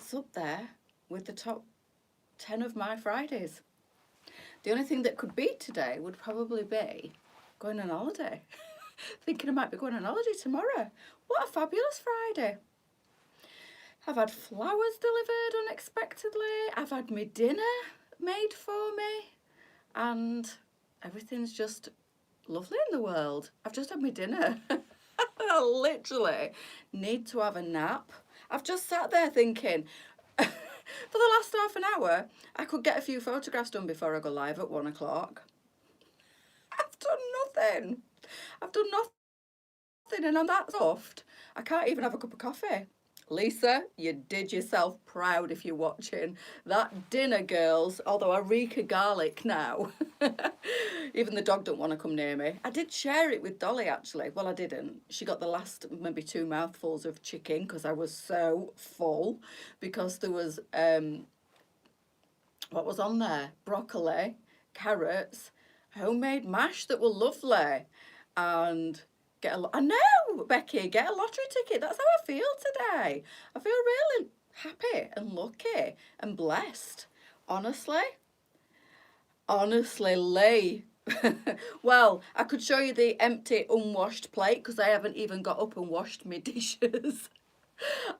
that's up there with the top 10 of my Fridays. The only thing that could beat today would probably be going on holiday. Thinking I might be going on holiday tomorrow. What a fabulous Friday. I've had flowers delivered unexpectedly. I've had my dinner made for me. And everything's just lovely in the world. I've just had my dinner. I literally need to have a nap. I've just sat there thinking, for the last half an hour, I could get a few photographs done before I go live at 1 o'clock. I've done nothing. I've done nothing, and I'm that soft. I can't even have a cup of coffee. Lisa, you did yourself proud if you're watching. That dinner, girls, although I reek of garlic now. Even the dog don't want to come near me. I did share it with Dolly, actually. Well, I didn't. She got the last maybe 2 mouthfuls of chicken because I was so full. Because there was, what was on there? Broccoli, carrots, homemade mash that were lovely. And I know, Becky, get a lottery ticket. That's how I feel today. I feel really happy and lucky and blessed. Honestly, Lee. Well, I could show you the empty, unwashed plate because I haven't even got up and washed my dishes.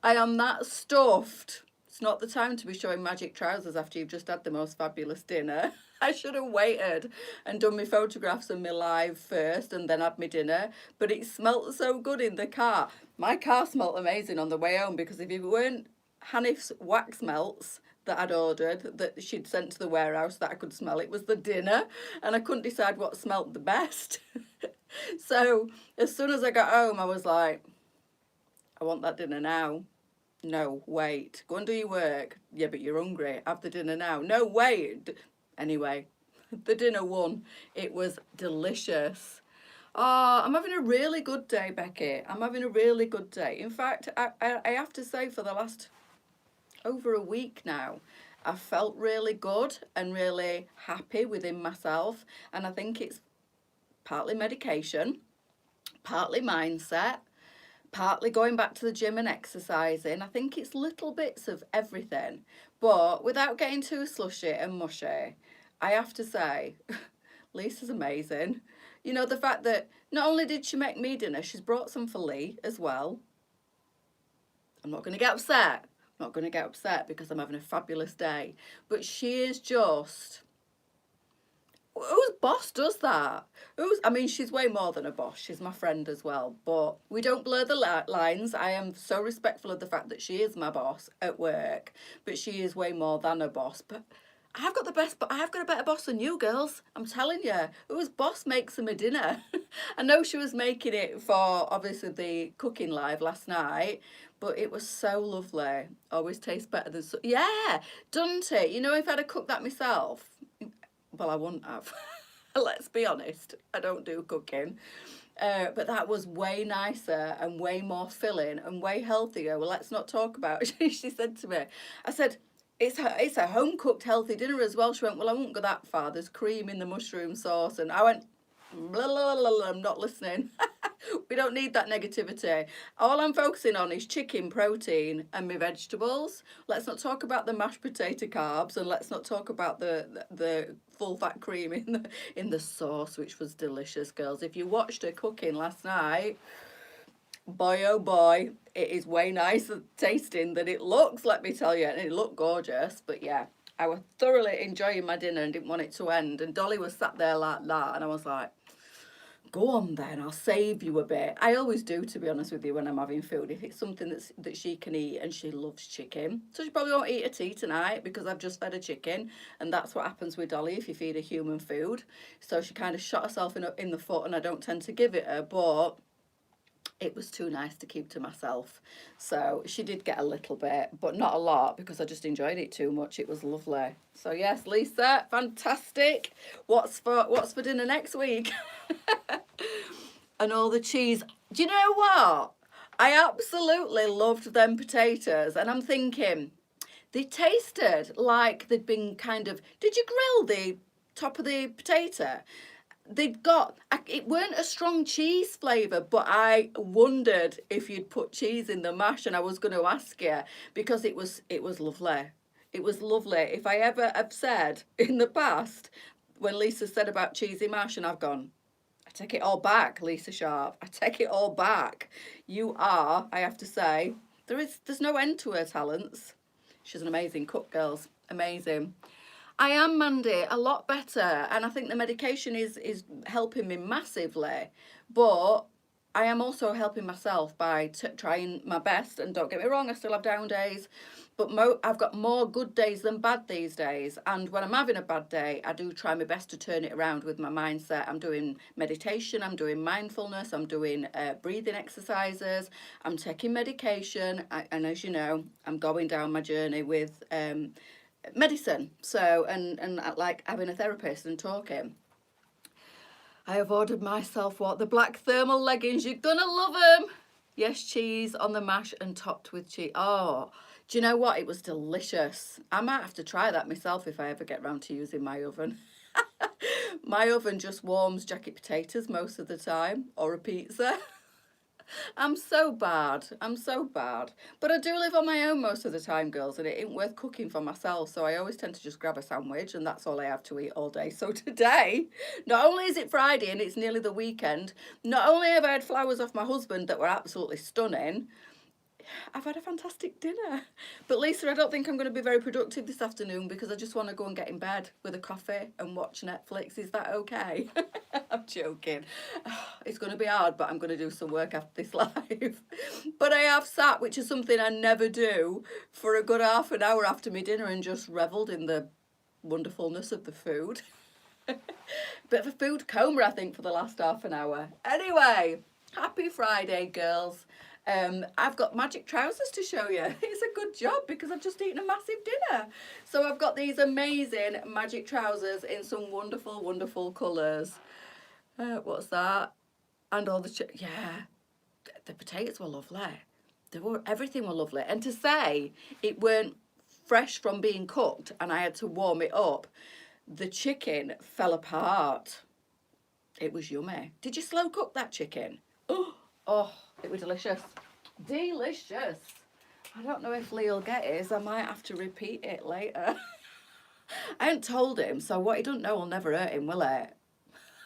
I am that stuffed. It's not the time to be showing magic trousers after you've just had the most fabulous dinner. I should have waited and done my photographs and my live first and then had my dinner. But it smelt so good in the car. My car smelt amazing on the way home because if it weren't Hanif's wax melts that I'd ordered, that she'd sent to the warehouse that I could smell, it was the dinner. And I couldn't decide what smelt the best. So as soon as I got home, I was like, I want that dinner now. No, wait. Go and do your work. Yeah, but you're hungry. Have the dinner now. No, wait. Anyway, the dinner won. It was delicious. Oh, I'm having a really good day, Becky. I'm having a really good day. In fact, I have to say for the last over a week now, I felt really good and really happy within myself. And I think it's partly medication, partly mindset, partly going back to the gym and exercising. I think it's little bits of everything. But without getting too slushy and mushy, I have to say, Lisa's amazing. You know, the fact that not only did she make me dinner, she's brought some for Lee as well. I'm not going to get upset. I'm not going to get upset because I'm having a fabulous day. But she is just... Whose boss does that? I mean, she's way more than a boss. She's my friend as well. But we don't blur the lines. I am so respectful of the fact that she is my boss at work. But she is way more than a boss. But I've got a better boss than you girls. I'm telling you. Whose boss makes them a dinner? I know she was making it for, obviously, the cooking live last night. But it was so lovely. Always tastes better than... Yeah, doesn't it? You know, if I'd have cooked that myself... Well, I wouldn't have. Let's be honest. I don't do cooking. But that was way nicer and way more filling and way healthier. Well, let's not talk about it. She said to me, I said, it's a home-cooked healthy dinner as well. She went, well, I won't go that far. There's cream in the mushroom sauce. And I went, blah, blah, blah, blah, I'm not listening. We don't need that negativity. All I'm focusing on is chicken, protein and my vegetables. Let's not talk about the mashed potato carbs, and let's not talk about the full fat cream in the sauce, which was delicious, girls. If you watched her cooking last night, boy oh boy, it is way nicer tasting than it looks, let me tell you. And it looked gorgeous, but yeah, I was thoroughly enjoying my dinner and didn't want it to end. And Dolly was sat there like that, and I was like, go on then, I'll save you a bit. I always do, to be honest with you, when I'm having food. If it's something that she can eat, and she loves chicken. So she probably won't eat her tea tonight because I've just fed her chicken. And that's what happens with Dolly if you feed her human food. So she kind of shot herself in the foot, and I don't tend to give it her. But it was too nice to keep to myself. So she did get a little bit, but not a lot because I just enjoyed it too much. It was lovely. So yes, Lisa, fantastic. What's for dinner next week? And all the cheese. Do you know what? I absolutely loved them potatoes, and I'm thinking they tasted like they'd been kind of... Did you grill the top of the potato? they'd got, it weren't a strong cheese flavour, but I wondered if you'd put cheese in the mash, and I was going to ask you because it was lovely. It was lovely. If I ever have said in the past, when Lisa said about cheesy mash, and I've gone, I take it all back, Lisa Sharp. I take it all back. You are, I have to say, there's no end to her talents. She's an amazing cook, girls. Amazing. I am, Mandy, a lot better, and I think the medication is helping me massively. But I am also helping myself by trying my best. And don't get me wrong, I still have down days, but I've got more good days than bad these days. And when I'm having a bad day, I do try my best to turn it around with my mindset. I'm doing meditation, I'm doing mindfulness, I'm doing breathing exercises, I'm taking medication, and as you know, I'm going down my journey with medicine, so and like having a therapist and talking. I have ordered myself what, the black thermal leggings. You're gonna love them. Yes, cheese on the mash and topped with cheese. Oh, do you know what, it was delicious. I might have to try that myself if I ever get round to using my oven. My oven just warms jacket potatoes most of the time, or a pizza. I'm so bad. I'm so bad. But I do live on my own most of the time, girls, and it ain't worth cooking for myself. So I always tend to just grab a sandwich, and that's all I have to eat all day. So today, not only is it Friday and it's nearly the weekend, not only have I had flowers off my husband that were absolutely stunning, I've had a fantastic dinner. But Lisa, I don't think I'm going to be very productive this afternoon because I just want to go and get in bed with a coffee and watch Netflix. Is that okay? I'm joking. It's going to be hard, but I'm going to do some work after this live. But I have sat, which is something I never do, for a good half an hour after my dinner and just revelled in the wonderfulness of the food. Bit of a food coma, I think, for the last half an hour. Anyway, happy Friday, girls. I've got magic trousers to show you. It's a good job because I've just eaten a massive dinner. So I've got these amazing magic trousers in some wonderful, wonderful colours. What's that? And all the, yeah, the potatoes were lovely. Everything were lovely. And to say it weren't fresh from being cooked and I had to warm it up, the chicken fell apart. It was yummy. Did you slow cook that chicken? Oh, it was delicious. Delicious. I don't know if Lee'll get his. I might have to repeat it later. I haven't told him, so what he doesn't know will never hurt him, will it?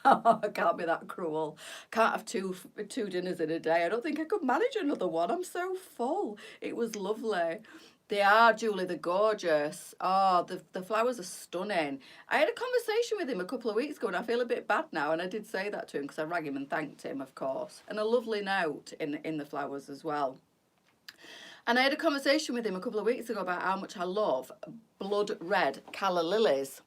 I can't be that cruel. Can't have two dinners in a day. I don't think I could manage another one. I'm so full. It was lovely. They are, Julie, they're gorgeous. Oh, the flowers are stunning. I had a conversation with him a couple of weeks ago and I feel a bit bad now, and I did say that to him because I rang him and thanked him, of course. And a lovely note in the flowers as well. And I had a conversation with him a couple of weeks ago about how much I love blood red calla lilies.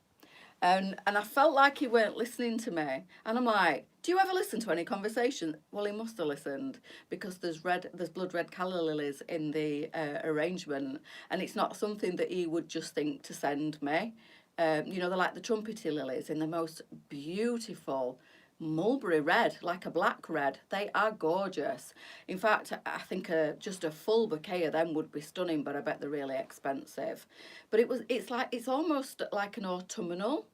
And I felt like he weren't listening to me. And I'm like, do you ever listen to any conversation? Well, he must have listened because there's blood red calla lilies in the arrangement. And it's not something that he would just think to send me. You know, they're like the trumpety lilies in the most beautiful mulberry red, like a black red. They are gorgeous. In fact, I think just a full bouquet of them would be stunning, but I bet they're really expensive. But it's almost like an autumnal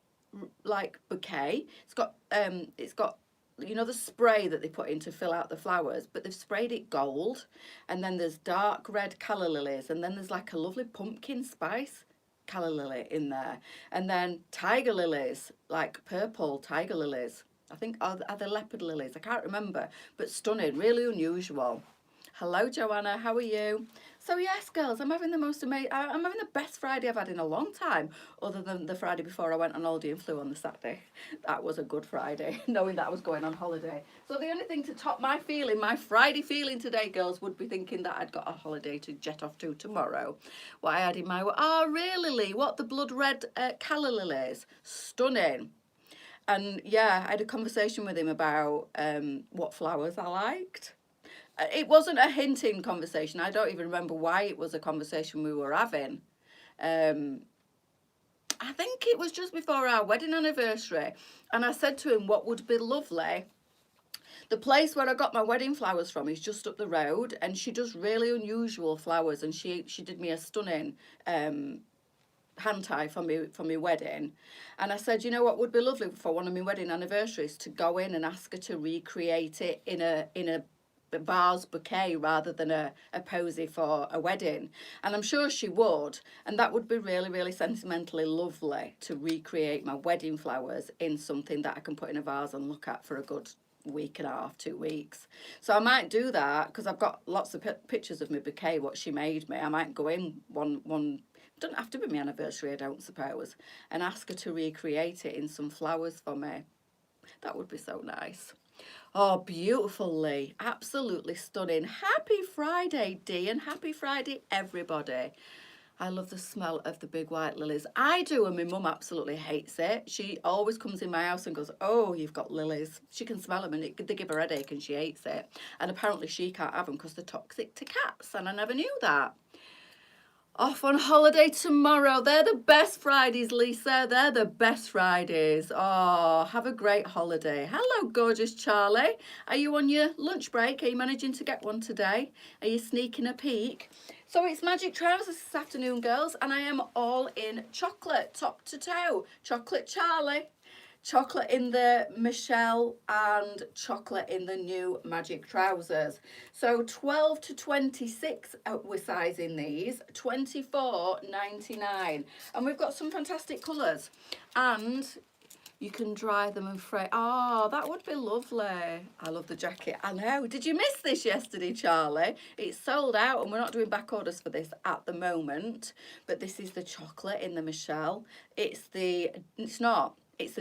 like bouquet. It's got you know the spray that they put in to fill out the flowers, but they've sprayed it gold, and then there's dark red calla lilies, and then there's like a lovely pumpkin spice calla lily in there, and then tiger lilies, like purple tiger lilies. I think are they leopard lilies? I can't remember, but stunning, really unusual. Hello, Joanna. How are you? So yes, girls, I'm having the most amazing. I'm having the best Friday I've had in a long time, other than the Friday before I went on holiday and flew on the Saturday. That was a good Friday, knowing that I was going on holiday. So the only thing to top my feeling, my Friday feeling today, girls, would be thinking that I'd got a holiday to jet off to tomorrow. What I had in my really, Lee, what the blood red calla lilies, stunning. And yeah, I had a conversation with him about what flowers I liked. It wasn't a hinting conversation. I don't even remember why it was a conversation we were having. I think it was just before our wedding anniversary. And I said to him, what would be lovely? The place where I got my wedding flowers from is just up the road, and she does really unusual flowers, and she did me a stunning hand tie for my wedding, and I said, you know what would be lovely for one of my wedding anniversaries, to go in and ask her to recreate it in a vase bouquet rather than a posy for a wedding. And I'm sure she would, and that would be really, really sentimentally lovely, to recreate my wedding flowers in something that I can put in a vase and look at for a good week and a half, 2 weeks. So I might do that, because I've got lots of pictures of my bouquet, what she made me. I might go in one doesn't have to be my anniversary, I don't suppose, and ask her to recreate it in some flowers for me. That would be so nice. Oh, beautiful, Lee. Absolutely stunning. Happy Friday, Dee, and happy Friday, everybody. I love the smell of the big white lilies. I do, and my mum absolutely hates it. She always comes in my house and goes, oh, you've got lilies. She can smell them, and they give her a headache, and she hates it. And apparently she can't have them because they're toxic to cats, and I never knew that. Off on holiday tomorrow. They're the best Fridays, Lisa. They're the best Fridays. Oh, have a great holiday. Hello, gorgeous Charlie. Are you on your lunch break? Are you managing to get one today? Are you sneaking a peek? So it's Magic Trousers this afternoon, girls, and I am all in chocolate, top to toe. Chocolate Charlie. Chocolate in the Michelle, and chocolate in the new Magic Trousers. So 12 to 26 we're sizing these, 24.99, and we've got some fantastic colours, and you can dry them and fray. Oh, that would be lovely. I love the jacket. I know. Did you miss this yesterday, Charlie? It's sold out, and we're not doing back orders for this at the moment. But this is the chocolate in the Michelle. It's the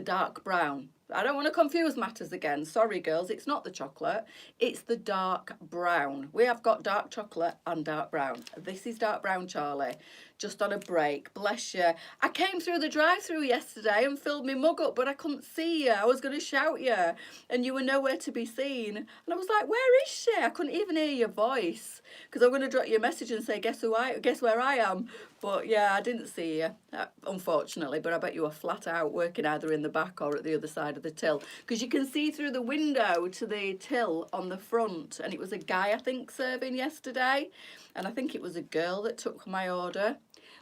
dark brown. I don't want to confuse matters again. Sorry, girls. It's not the chocolate. It's the dark brown. We have got dark chocolate and dark brown. This is dark brown, Charlie. Just on a break. Bless you. I came through the drive-through yesterday and filled my mug up, but I couldn't see you. I was going to shout you, and you were nowhere to be seen. And I was like, where is she? I couldn't even hear your voice, because I'm going to drop you a message and say, guess where I am. But yeah, I didn't see you, unfortunately. But I bet you were flat out working either in the back or at the other side of the till, because you can see through the window to the till on the front. And it was a guy, I think, serving yesterday, and I think it was a girl that took my order.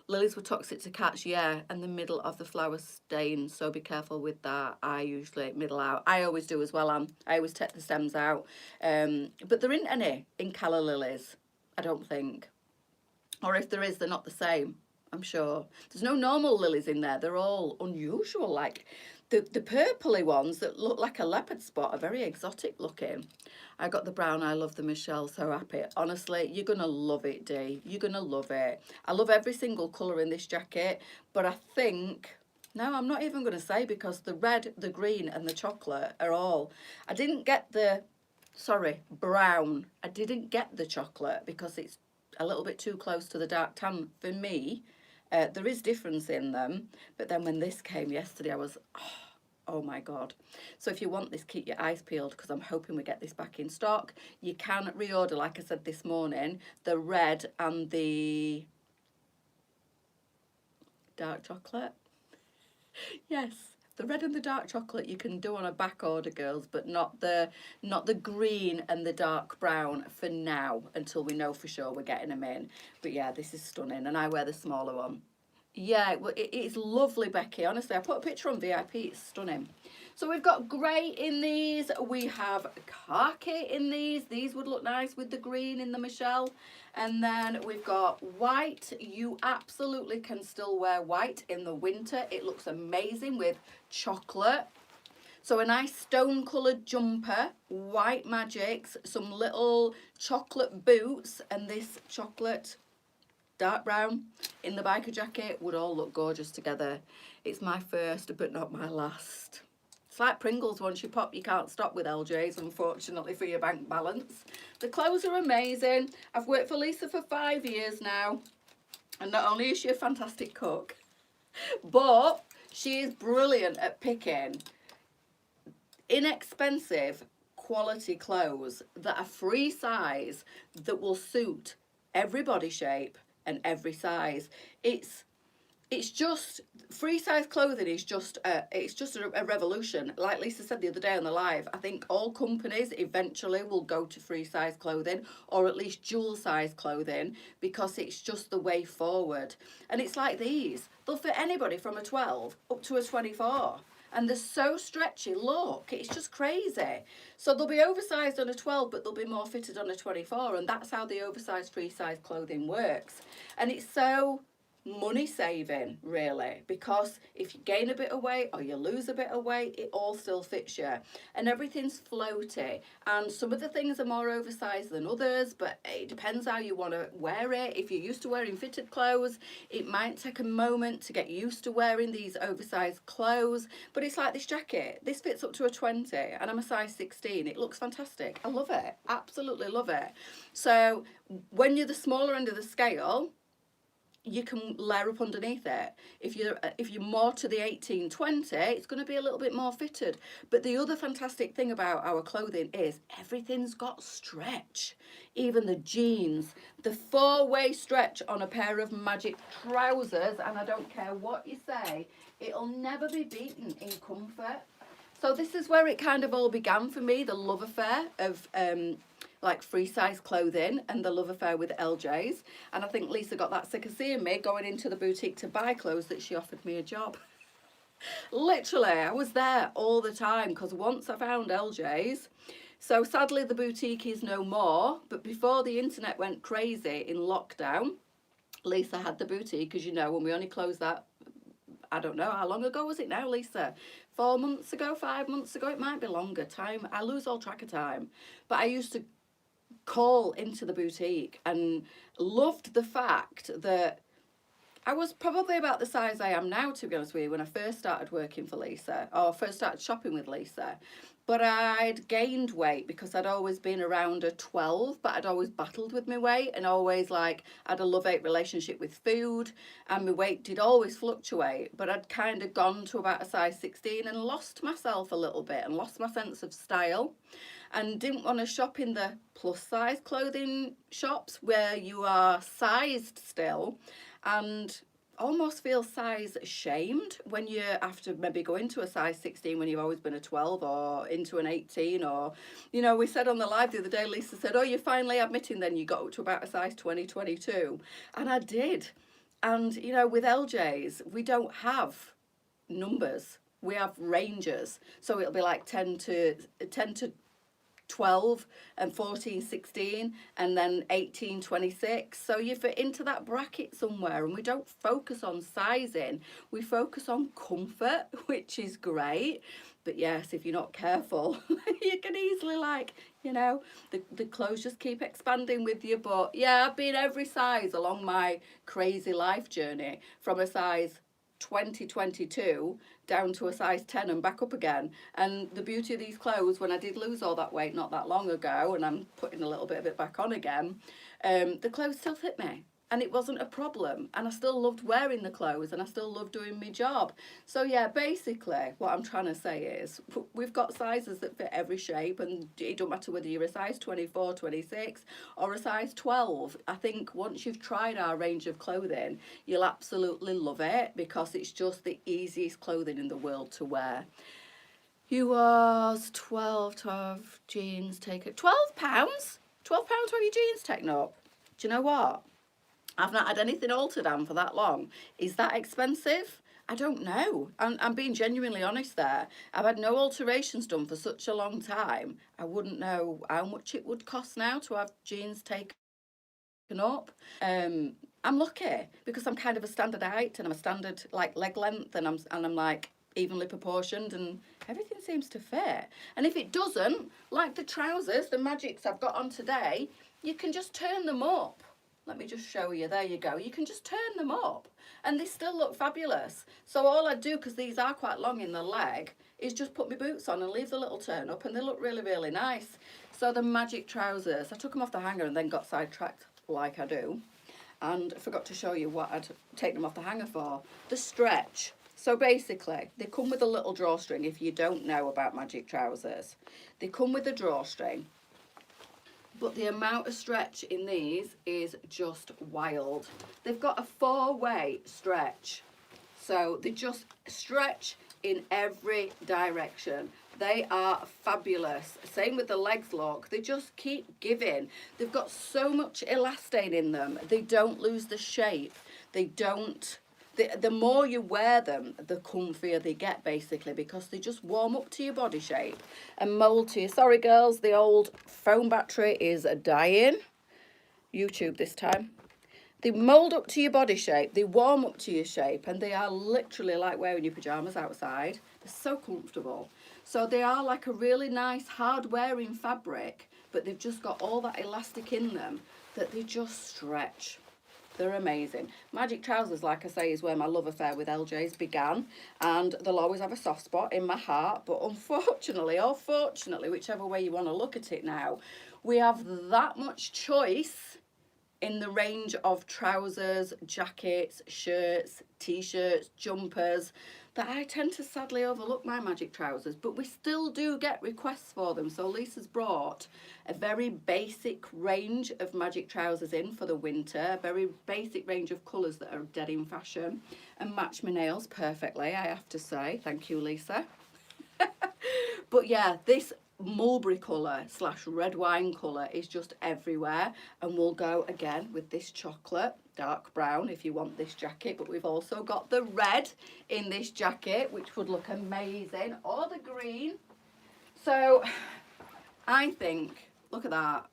Lilies were toxic to cats, yeah, and the middle of the flower stain, so be careful with that. I usually middle out. I always do as well, Anne. I always take the stems out. But there isn't any in calla lilies, I don't think. Or if there is, they're not the same, I'm sure. There's no normal lilies in there. They're all unusual, like the purpley ones that look like a leopard spot are very exotic looking. I got the brown. I love the Michelle. So happy. Honestly, you're going to love it, Dee. You're going to love it. I love every single colour in this jacket. But I think... No, I'm not even going to say, because the red, the green and the chocolate are all... I didn't get the... Sorry, brown. I didn't get the chocolate because it's a little bit too close to the dark tan for me. There is difference in them, but then when this came yesterday, I was, oh my God. So if you want this, keep your eyes peeled, because I'm hoping we get this back in stock. You can reorder, like I said this morning, the red and the dark chocolate. Yes, the red and the dark chocolate you can do on a back order, girls, but not the green and the dark brown for now, until we know for sure we're getting them in. But yeah, this is stunning, and I wear the smaller one. Yeah, well, it is lovely, Becky. Honestly, I put a picture on VIP. It's stunning. So we've got grey in these. We have khaki in these. These would look nice with the green in the Michelle. And then we've got white. You absolutely can still wear white in the winter. It looks amazing with chocolate. So a nice stone coloured jumper, white magics, some little chocolate boots, and this chocolate dark brown in the biker jacket would all look gorgeous together. It's my first, but not my last. It's like Pringles, once you pop, you can't stop with LJs, unfortunately, for your bank balance. The clothes are amazing. I've worked for Lisa for 5 years now, and not only is she a fantastic cook, but she is brilliant at picking inexpensive quality clothes that are free size, that will suit every body shape and every size. It's it's just free size clothing is just a revolution. Like Lisa said the other day on the live, I think all companies eventually will go to free size clothing, or at least dual size clothing, because it's just the way forward. And it's like these, they'll fit anybody from a 12 up to a 24, and they're so stretchy. Look, it's just crazy. So they'll be oversized on a 12, but they'll be more fitted on a 24, and that's how the oversized free size clothing works. And it's so money saving, really, because if you gain a bit of weight or you lose a bit of weight, it all still fits you, and everything's floaty. And some of the things are more oversized than others, but it depends how you want to wear it. If you're used to wearing fitted clothes, it might take a moment to get used to wearing these oversized clothes. But it's like this jacket, this fits up to a 20, and I'm a size 16. It looks fantastic. I love it, absolutely love it. So when you're the smaller end of the scale, you can layer up underneath it. If you're more to the 18-20, it's going to be a little bit more fitted. But the other fantastic thing about our clothing is everything's got stretch. Even the jeans, the 4-way stretch on a pair of Magic trousers, and I don't care what you say, it'll never be beaten in comfort. So this is where it kind of all began for me, the love affair of like free size clothing and the love affair with LJ's. And I think Lisa got that sick of seeing me going into the boutique to buy clothes that she offered me a job. Literally, I was there all the time, because once I found LJ's, so sadly the boutique is no more, but before the internet went crazy in lockdown, Lisa had the boutique, as you know, and we only closed that, I don't know, how long ago was it now, Lisa? 4 months ago, 5 months ago? It might be longer. Time, I lose all track of time. But I used to call into the boutique and loved the fact that I was probably about the size I am now, to be honest with you, when I first started working for Lisa, or first started shopping with Lisa. But I'd gained weight because I'd always been around a 12, but I'd always battled with my weight, and always like had a love-hate relationship with food, and my weight did always fluctuate. But I'd kind of gone to about a size 16 and lost myself a little bit and lost my sense of style, and didn't want to shop in the plus size clothing shops where you are sized still, and almost feel size shamed when you after maybe go into a size 16 when you've always been a 12, or into an 18, or, you know, we said on the live the other day, Lisa said, oh, you're finally admitting then you got up to about a size 20, 22. And I did. And, you know, with LJ's, we don't have numbers. We have ranges. So it'll be like 10 to 12 and 14, 16, and then 18, 26. So you fit into that bracket somewhere, and we don't focus on sizing, we focus on comfort, which is great. But yes, if you're not careful, you can easily, like, you know, the clothes just keep expanding with you. But yeah, I've been every size along my crazy life journey, from a size 2022 down to a size 10 and back up again. And the beauty of these clothes, when I did lose all that weight not that long ago, and I'm putting a little bit of it back on again, the clothes still fit me, and it wasn't a problem, and I still loved wearing the clothes, and I still loved doing my job. So yeah, basically what I'm trying to say is we've got sizes that fit every shape, and it don't matter whether you're a size 24, 26 or a size 12. I think once you've tried our range of clothing, you'll absolutely love it, because it's just the easiest clothing in the world to wear. You was 12 jeans taken, £12? £12 for your jeans taken up? Do you know what? I've not had anything altered on for that long. Is that expensive? I don't know. I'm being genuinely honest there. I've had no alterations done for such a long time. I wouldn't know how much it would cost now to have jeans taken up. I'm lucky because I'm kind of a standard height, and I'm a standard like leg length, and I'm like evenly proportioned, and everything seems to fit. And if it doesn't, like the trousers, the Magics I've got on today, you can just turn them up. Let me just show you. There you go. You can just turn them up, and they still look fabulous. So all I do, because these are quite long in the leg, is just put my boots on and leave the little turn up, and they look really, really nice. So the Magic trousers, I took them off the hanger and then got sidetracked like I do, and forgot to show you what I'd taken them off the hanger for. The stretch. So basically, they come with a little drawstring. If you don't know about Magic trousers, they come with a drawstring. But the amount of stretch in these is just wild. They've got a 4-way stretch. So they just stretch in every direction. They are fabulous. Same with the legs, look. They just keep giving. They've got so much elastane in them. They don't lose the shape. They don't... The more you wear them, the comfier they get, basically, because they just warm up to your body shape and mould to you. Sorry, girls, the old phone battery is dying. YouTube this time. They mould up to your body shape, they warm up to your shape, and they are literally like wearing your pyjamas outside. They're so comfortable. So they are like a really nice, hard-wearing fabric, but they've just got all that elastic in them that they just stretch. They're amazing. Magic trousers, like I say, is where my love affair with LJ's began, and they'll always have a soft spot in my heart, but unfortunately, or fortunately, whichever way you want to look at it now, we have that much choice in the range of trousers, jackets, shirts, t-shirts, jumpers, that I tend to sadly overlook my magic trousers, but we still do get requests for them. So Lisa's brought a very basic range of magic trousers in for the winter, a very basic range of colours that are dead in fashion and match my nails perfectly, I have to say. Thank you, Lisa. But yeah, this mulberry colour / red wine colour is just everywhere, and we'll go again with this chocolate dark brown if you want this jacket, but we've also got the red in this jacket, which would look amazing, or the green. So I think, look at that,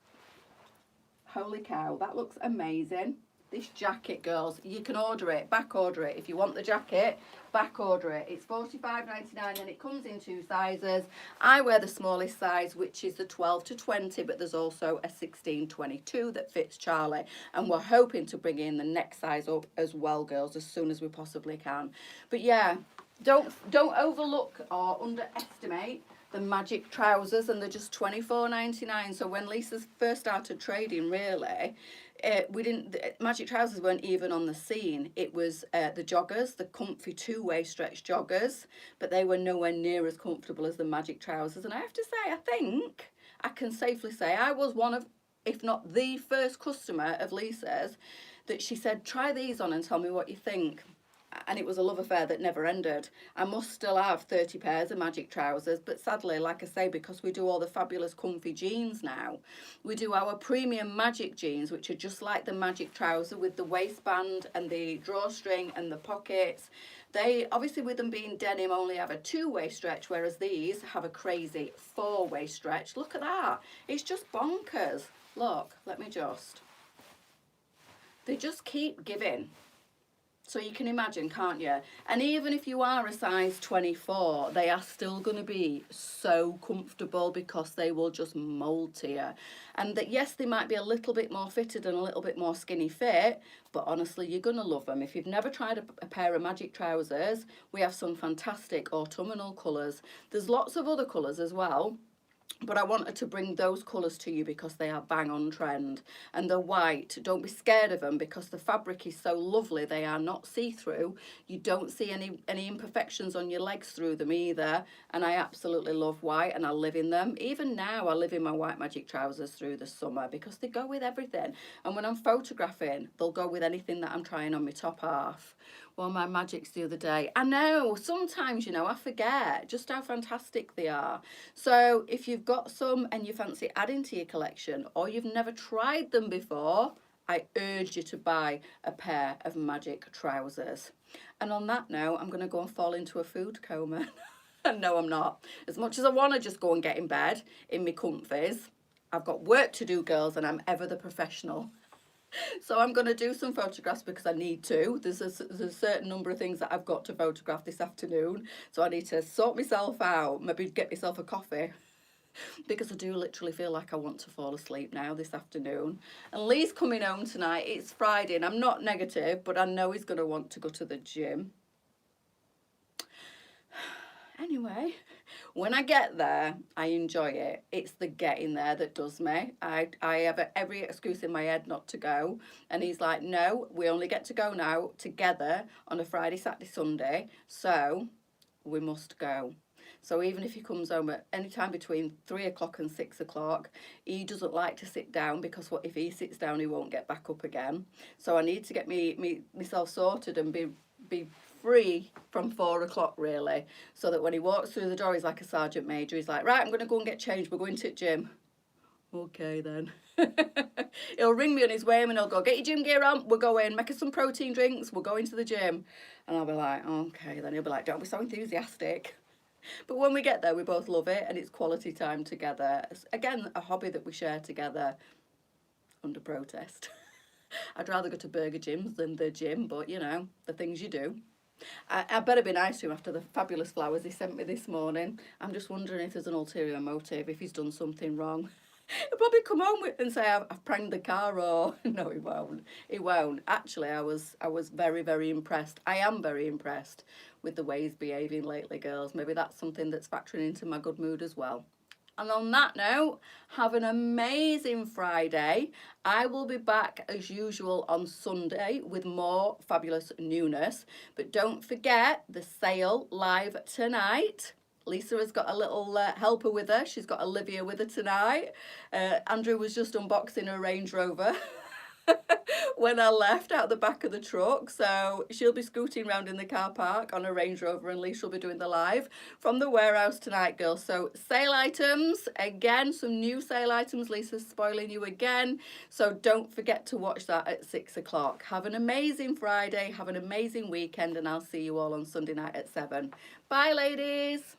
holy cow, that looks amazing. This jacket, girls, you can order it, back order it. If you want the jacket, back order it. It's $45.99 and it comes in 2 sizes. I wear the smallest size, which is the 12 to 20, but there's also a 16-22 that fits Charlie. And we're hoping to bring in the next size up as well, girls, as soon as we possibly can. But yeah, don't overlook or underestimate the magic trousers, and they're just $24.99. So when Lisa first started trading, really, magic trousers weren't even on the scene. It was the joggers, the comfy 2-way stretch joggers, but they were nowhere near as comfortable as the magic trousers. And I have to say, I think I can safely say I was one of, if not the first customer of Lisa's that she said, try these on and tell me what you think. And it was a love affair that never ended. I must still have 30 pairs of magic trousers, but sadly, like I say, because we do all the fabulous comfy jeans now, we do our premium magic jeans, which are just like the magic trouser with the waistband and the drawstring and the pockets. They, obviously with them being denim, only have a 2-way stretch, whereas these have a crazy 4-way stretch. Look at that. It's just bonkers. Look, let me just. They just keep giving. So you can imagine, can't you? And even if you are a size 24, they are still going to be so comfortable because they will just mould to you. And that, yes, they might be a little bit more fitted and a little bit more skinny fit, but honestly, you're going to love them. If you've never tried a pair of magic trousers, we have some fantastic autumnal colours. There's lots of other colours as well, but I wanted to bring those colours to you because they are bang on trend. And the white, don't be scared of them because the fabric is so lovely. They are not see-through. You don't see any imperfections on your legs through them either. And I absolutely love white and I live in them. Even now I live in my white magic trousers through the summer because they go with everything. And when I'm photographing, they'll go with anything that I'm trying on my top half. Well, my magics the other day. I know, sometimes, you know, I forget just how fantastic they are. So if you've got some and you fancy adding to your collection or you've never tried them before, I urge you to buy a pair of magic trousers. And on that note, I'm going to go and fall into a food coma. No, I'm not. As much as I want to just go and get in bed in my comfies, I've got work to do, girls, and I'm ever the professional. So I'm going to do some photographs because I need to. There's a certain number of things that I've got to photograph this afternoon. So I need to sort myself out, maybe get myself a coffee. Because I do literally feel like I want to fall asleep now this afternoon. And Lee's coming home tonight. It's Friday and I'm not negative, but I know he's going to want to go to the gym. Anyway, when I get there, I enjoy it. It's the getting there that does me. I have every excuse in my head not to go. And he's like, no, we only get to go now together on a Friday, Saturday, Sunday. So we must go. So even if he comes home at any time between 3 o'clock and 6 o'clock, he doesn't like to sit down because what if he sits down, he won't get back up again. So I need to get myself sorted and be free from 4 o'clock really, so that when he walks through the door, he's like a sergeant major. He's like, right, I'm going to go and get changed. We're going to the gym. Okay then. He'll ring me on his way and he'll go, get your gym gear on, we're going, make us some protein drinks, we're going to the gym. And I'll be like, okay then. He'll be like, don't be so enthusiastic. But when we get there, we both love it and it's quality time together. Again, a hobby that we share together under protest. I'd rather go to burger gyms than the gym, but you know, the things you do. I better be nice to him after the fabulous flowers he sent me this morning. I'm just wondering if there's an ulterior motive, if he's done something wrong. He'll probably come home and say I've pranked the car, or no, he won't. He won't. Actually, I was very, very impressed. I am very impressed with the way he's behaving lately, girls. Maybe that's something that's factoring into my good mood as well. And on that note, have an amazing Friday. I will be back as usual on Sunday with more fabulous newness. But don't forget the sale live tonight. Lisa has got a little helper with her. She's got Olivia with her tonight. Andrew was just unboxing her Range Rover when I left out the back of the truck. So she'll be scooting around in the car park on a Range Rover, and Lisa will be doing the live from the warehouse tonight, girls. So sale items, again, some new sale items. Lisa's spoiling you again. So don't forget to watch that at 6 o'clock. Have an amazing Friday. Have an amazing weekend, and I'll see you all on Sunday night at 7. Bye, ladies.